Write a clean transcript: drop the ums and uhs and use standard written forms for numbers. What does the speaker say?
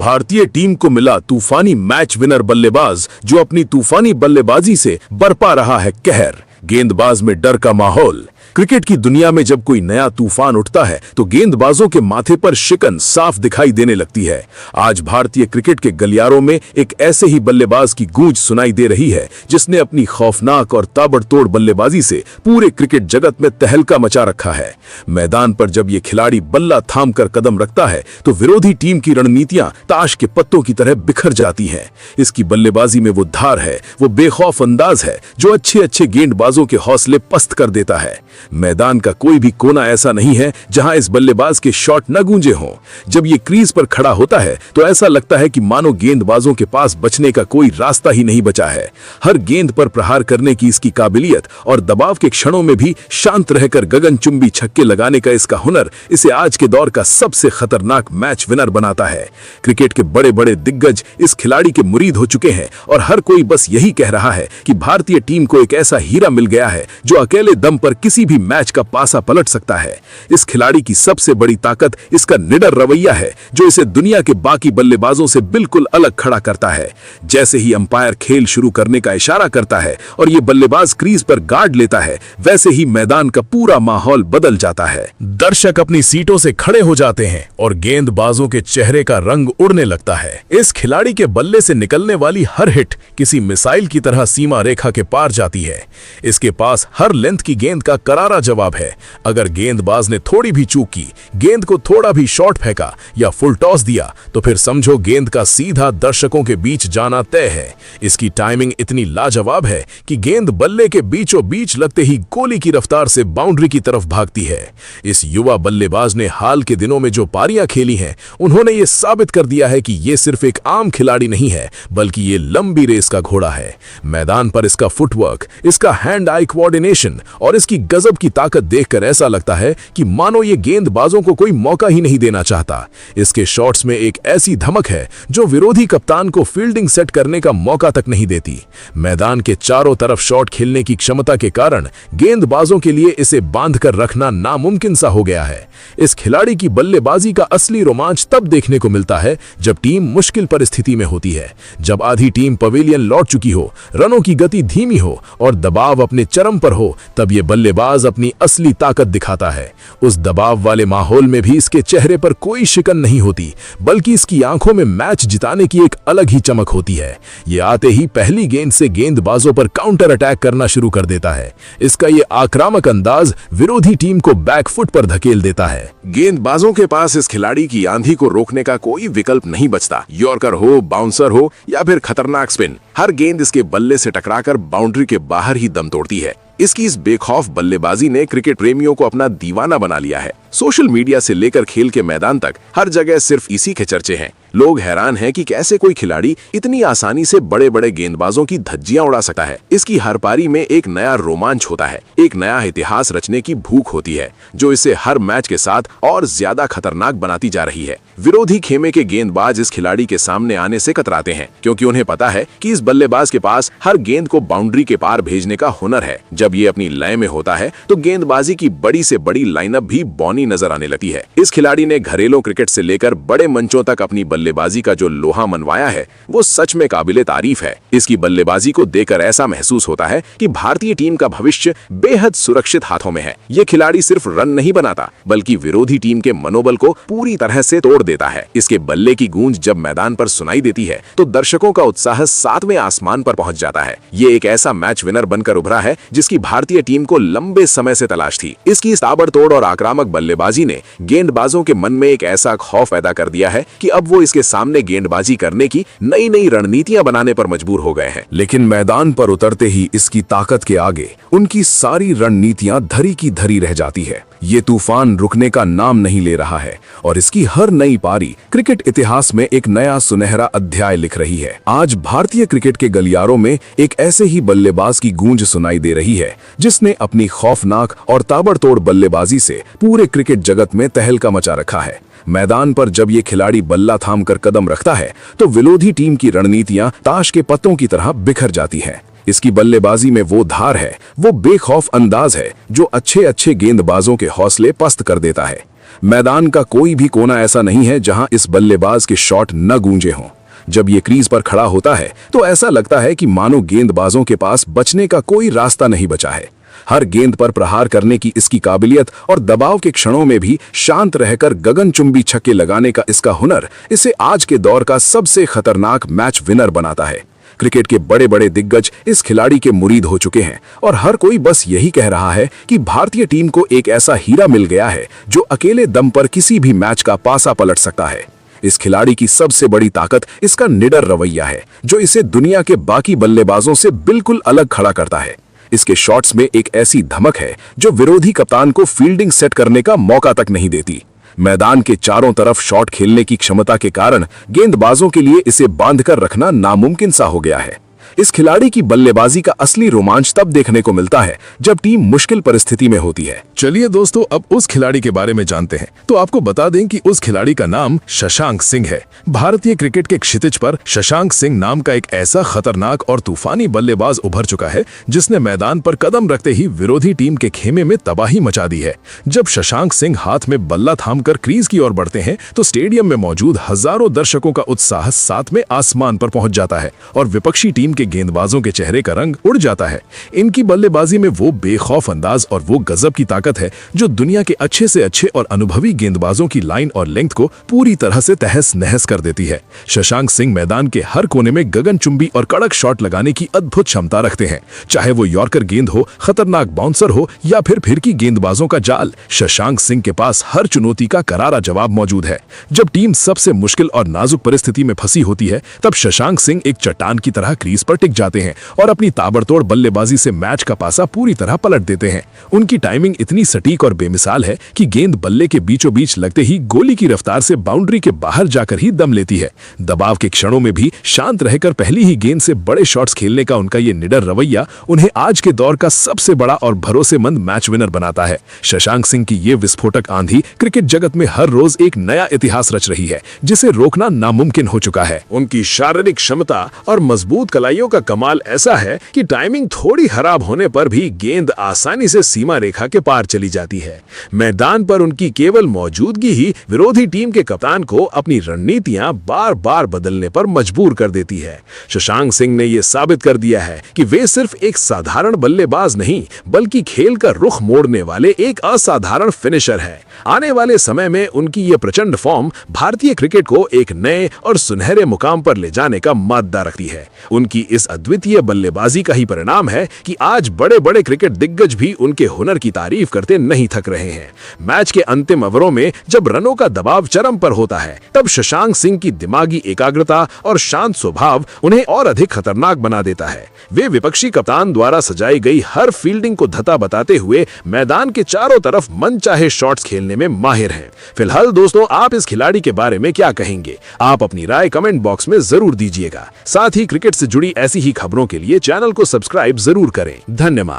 भारतीय टीम को मिला तूफानी मैच विनर बल्लेबाज जो अपनी तूफानी बल्लेबाजी से बरपा रहा है कहर। गेंदबाज में डर का माहौल। क्रिकेट की दुनिया में जब कोई नया तूफान उठता है तो गेंदबाजों के माथे पर शिकन साफ दिखाई देने लगती है। आज भारतीय क्रिकेट के गलियारों में एक ऐसे ही बल्लेबाज की गूंज सुनाई दे रही है जिसने अपनी खौफनाक और ताबड़तोड़ बल्लेबाजी से पूरे क्रिकेट जगत में तहलका मचा रखा है। मैदान पर जब ये खिलाड़ी बल्ला थाम कर कदम रखता है तो विरोधी टीम की रणनीतियां ताश के पत्तों की तरह बिखर जाती हैं। इसकी बल्लेबाजी में वो धार है, वो बेखौफ अंदाज है जो अच्छे अच्छे गेंदबाजों के हौसले पस्त कर देता है। मैदान का कोई भी कोना ऐसा नहीं है जहां इस बल्लेबाज के शॉट न गूंजे हों। जब ये क्रीज पर खड़ा होता है तो ऐसा लगता है कि मानो गेंदबाजों के पास बचने का कोई रास्ता ही नहीं बचा है। हर गेंद पर प्रहार करने की इसकी काबिलियत और दबाव के क्षणों में भी शांत रहकर गगनचुंबी छक्के लगाने का इसका हुनर इसे आज के दौर का सबसे खतरनाक मैच विनर बनाता है। क्रिकेट के बड़े बड़े दिग्गज इस खिलाड़ी के मुरीद हो चुके हैं और हर कोई बस यही कह रहा है कि भारतीय टीम को एक ऐसा हीरा मिल गया है जो अकेले दम पर किसी भी मैच का पासा पलट सकता है। इस खिलाड़ी की सबसे बड़ी ताकत इसका निडर रवैया है जो इसे दुनिया के बाकी बल्लेबाजों से बिल्कुल अलग खड़ा करता है। जैसे ही अंपायर खेल शुरू करने का इशारा करता है और ये बल्लेबाज क्रीज पर गार्ड लेता है, वैसे ही मैदान का पूरा माहौल बदल जाता है। दर्शक अपनी सीटों से खड़े हो जाते हैं और गेंदबाजों के चेहरे का रंग उड़ने लगता है। इस खिलाड़ी के बल्ले से निकलने वाली हर हिट किसी मिसाइल की तरह सीमा रेखा के पार जाती है। इसके पास हर लेंथ की गेंद का करारा जवाब है। अगर गेंदबाज ने थोड़ी भी चूक की, गेंद को थोड़ा भी शॉर्ट फेंका या फुल टॉस दिया तो फिर समझो गेंद का सीधा दर्शकों के बीच जाना तय है। इसकी टाइमिंग इतनी लाजवाब है कि गेंद बल्ले के बीचों बीच लगते ही गोली की रफ्तार से बाउंड्री की तरफ भागती है। इस युवा बल्लेबाज ने हाल के दिनों में जो पारियां खेली हैं, उन्होंने ये साबित कर दिया है कि ये सिर्फ एक आम खिलाड़ी नहीं है बल्कि ये लंबी रेस का घोड़ा है। मैदान पर इसका फुटवर्क, इसका हैंड आई कोऑर्डिनेशन और इसकी गजब की ताकत देखकर ऐसा लगता है कि मानो ये गेंदबाजों को कोई मौका ही नहीं देना चाहता। इसके शॉट्स में एक ऐसी धमक है जो विरोधी कप्तान को फील्डिंग सेट करने का मौका तक नहीं देती। मैदान के चारों तरफ शॉट खेलने की क्षमता के कारण गेंदबाजों के लिए इसे बांधकर रखना नामुमकिन सा हो गया है। इस खिलाड़ी की बल्लेबाजी का असली रोमांच तब देखने को मिलता है जब टीम मुश्किल परिस्थिति में होती है। जब आधी टीम पवेलियन लौट चुकी हो, रनों की गति धीमी हो और दबाव अपने चरम पर हो, तब ये बल्लेबाज अपनी असली ताकत दिखाता है। उस दबाव वाले माहौल में भी इसके चेहरे पर कोई शिकन नहीं होती, बल्कि इसकी आंखों में मैच जिताने की एक अलग ही चमक होती है। ये आते ही पहली गेंद से गेंदबाजों पर काउंटर अटैक करना शुरू कर देता है। इसका ये आक्रामक अंदाज विरोधी टीम को बैकफुट पर धकेल देता है। गेंदबाजों के पास इस खिलाड़ी की आंधी को रोकने का कोई विकल्प नहीं बचता। यॉर्कर हो, बाउंसर हो या फिर खतरनाक स्पिन, हर गेंद इसके बल्ले से टकराकर बाउंड्री के बाहर ही दम तोड़ती है। इसकी इस बेखौफ बल्लेबाजी ने क्रिकेट प्रेमियों को अपना दीवाना बना लिया है। सोशल मीडिया से लेकर खेल के मैदान तक हर जगह सिर्फ इसी के चर्चे हैं। लोग हैरान हैं कि कैसे कोई खिलाड़ी इतनी आसानी से बड़े बड़े गेंदबाजों की धज्जियां उड़ा सकता है। इसकी हर पारी में एक नया रोमांच होता है, एक नया इतिहास रचने की भूख होती है जो इसे हर मैच के साथ और ज्यादा खतरनाक बनाती जा रही है। विरोधी खेमे के गेंदबाज इस खिलाड़ी के सामने आने से कतराते हैं क्योंकि उन्हें पता है कि इस बल्लेबाज के पास हर गेंद को बाउंड्री के पार भेजने का हुनर है। जब ये अपनी लय में होता है तो गेंदबाजी की बड़ी से बड़ी लाइनअप भी बौनी नजर आने लगती है। इस खिलाड़ी ने घरेलू क्रिकेट से लेकर बड़े मंचों तक अपनी बल्लेबाजी का जो लोहा मनवाया है वो सच में काबिले तारीफ है। इसकी बल्लेबाजी को देखकर ऐसा महसूस होता है कि भारतीय टीम का भविष्य बेहद सुरक्षित हाथों में है। ये खिलाड़ी सिर्फ रन नहीं बनाता बल्कि विरोधी टीम के मनोबल को पूरी तरह से तोड़ देता है। इसके बल्ले की गूंज जब मैदान पर सुनाई देती है तो दर्शकों का उत्साह सातवें आसमान पर पहुंच जाता है। ये एक ऐसा मैच विनर बनकर उभरा है जिसकी भारतीय टीम को लंबे समय से तलाश थी। इसकी ताबड़तोड़ और आक्रामक बल्लेबाजी ने गेंदबाजों के मन में एक ऐसा खौफ पैदा कर दिया है कि अब वो इसके सामने गेंदबाजी करने की नई नई रणनीतियां बनाने पर मजबूर हो गए हैं। लेकिन मैदान पर उतरते ही इसकी ताकत के आगे उनकी सारी रणनीतियां धरी की धरी रह जाती है। ये तूफान रुकने का नाम नहीं ले रहा है और इसकी हर नई पारी क्रिकेट इतिहास में एक नया सुनहरा अध्याय लिख रही है। आज भारतीय क्रिकेट के गलियारों में एक ऐसे ही बल्लेबाज की गूंज सुनाई दे रही है जिसने अपनी खौफनाक और ताबड़तोड़ बल्लेबाजी से पूरे क्रिकेट जगत में तहलका मचा रखा है। मैदान पर जब ये खिलाड़ी बल्ला थाम कर कदम रखता है तो विरोधी टीम की रणनीतियां ताश के पत्तों की तरह बिखर जाती हैं। इसकी बल्लेबाजी में वो धार है, वो बेखौफ अंदाज है जो अच्छे अच्छे गेंदबाजों के हौसले पस्त कर देता है। मैदान का कोई भी कोना ऐसा नहीं है जहां इस बल्लेबाज के शॉट न गूंजे हों। जब ये क्रीज पर खड़ा होता है तो ऐसा लगता है कि मानो गेंदबाजों के पास बचने का कोई रास्ता नहीं बचा है। हर गेंद पर प्रहार करने की इसकी काबिलियत और दबाव के क्षणों में भी शांत रहकर गगनचुंबी छक्के लगाने का इसका हुनर इसे आज के दौर का सबसे खतरनाक मैच विनर बनाता है। क्रिकेट के बड़े बड़े दिग्गज इस खिलाड़ी के मुरीद हो चुके हैं और हर कोई बस यही कह रहा है कि भारतीय टीम को एक ऐसा हीरा मिल गया है जो अकेले दम पर किसी भी मैच का पासा पलट सकता है। इस खिलाड़ी की सबसे बड़ी ताकत इसका निडर रवैया है जो इसे दुनिया के बाकी बल्लेबाजों से बिल्कुल अलग खड़ा करता है। इसके शॉट्स में एक ऐसी धमक है जो विरोधी कप्तान को फील्डिंग सेट करने का मौका तक नहीं देती। मैदान के चारों तरफ शॉट खेलने की क्षमता के कारण गेंदबाजों के लिए इसे बांधकर रखना नामुमकिन सा हो गया है। इस खिलाड़ी की बल्लेबाजी का असली रोमांच तब देखने को मिलता है जब टीम मुश्किल परिस्थिति में होती है। चलिए दोस्तों, अब उस खिलाड़ी के बारे में जानते हैं। तो आपको बता दें कि उस खिलाड़ी का नाम शशांक सिंह है। भारतीय क्रिकेट के क्षितिज पर शशांक सिंह नाम का एक ऐसा खतरनाक और तूफानी बल्लेबाज उभर चुका है जिसने मैदान पर कदम रखते ही विरोधी टीम के खेमे में तबाही मचा दी है। जब शशांक सिंह हाथ में बल्ला थामकर क्रीज की ओर बढ़ते हैं तो स्टेडियम में मौजूद हजारों दर्शकों का उत्साह साथ में आसमान पर पहुंच जाता है और विपक्षी टीम के गेंदबाजों के चेहरे का रंग उड़ जाता है। इनकी बल्लेबाजी में वो बेखौफ अंदाज और वो गजब की ताकत है जो दुनिया के अच्छे से अच्छे और अनुभवी गेंदबाजों की लाइन और लेंथ को पूरी तरह से तहस नहस कर देती है। शशांक सिंह मैदान के हर कोने में गगनचुंबी और कड़क शॉट लगाने की अद्भुत क्षमता रखते हैं। चाहे वो यॉर्कर गेंद हो, खतरनाक बाउंसर हो या फिर फिरकी गेंदबाजों का जाल, शशांक सिंह के पास हर चुनौती का करारा जवाब मौजूद है। जब टीम सबसे मुश्किल और नाजुक परिस्थिति में फंसी होती है तब शशांक सिंह एक चट्टान की तरह क्रीज पर टिक जाते हैं और अपनी ताबड़तोड़ बल्लेबाजी से मैच का पासा पूरी तरह पलट देते हैं। उनकी टाइमिंग इतनी सटीक और बेमिसाल है कि गेंद बल्ले के बीचों बीच लगते ही गोली की रफ्तार से बाउंड्री के बाहर जाकर ही दम लेती है। दबाव के क्षणों में भी शांत रहकर पहली ही गेंद से बड़े शॉट्स खेलने का उनका ये निडर रवैया उन्हें आज के दौर का सबसे बड़ा और भरोसेमंद मैच विनर बनाता है। शशांक सिंह की ये विस्फोटक आंधी क्रिकेट जगत में हर रोज एक नया इतिहास रच रही है जिसे रोकना नामुमकिन हो चुका है। उनकी शारीरिक क्षमता और मजबूत कलाइयों का कमाल ऐसा है कि टाइमिंग थोड़ी खराब होने पर भी गेंद आसानी से सीमा रेखा के पार चली जाती है। मैदान पर उनकी केवल मौजूदगी ही विरोधी टीम के कप्तान को अपनी रणनीतियां बार बार बदलने पर मजबूर कर देती है। शशांक सिंह ने यह साबित कर दिया है कि वे सिर्फ एक साधारण बल्लेबाज नहीं बल्कि खेल का रुख मोड़ने वाले एक असाधारण फिनिशर है। आने वाले समय में उनकी यह प्रचंड फॉर्म भारतीय क्रिकेट को एक नए और सुनहरे मुकाम पर ले जाने का मादा रखती है। उनकी इस अद्वितीय बल्लेबाजी का ही परिणाम है कि आज बड़े बड़े क्रिकेट दिग्गज भी उनके हुनर की तारीफ करते नहीं थक रहे हैं। मैच के अंतिम ओवरों में जब रनों का दबाव चरम पर होता है तब शशांक सिंह की दिमागी एकाग्रता और शांत स्वभाव उन्हें और अधिक खतरनाक बना देता है। वे विपक्षी कप्तान द्वारा सजाई गई हर फील्डिंग को धता बताते हुए मैदान के चारों तरफ मनचाहे शॉट्स खेलने में माहिर हैं। फिलहाल दोस्तों, आप इस खिलाड़ी के बारे में क्या कहेंगे? आप अपनी राय कमेंट बॉक्स में जरूर दीजिएगा। साथ ही क्रिकेट से जुड़ी ऐसी ही खबरों के लिए चैनल को सब्सक्राइब जरूर करें। धन्यवाद।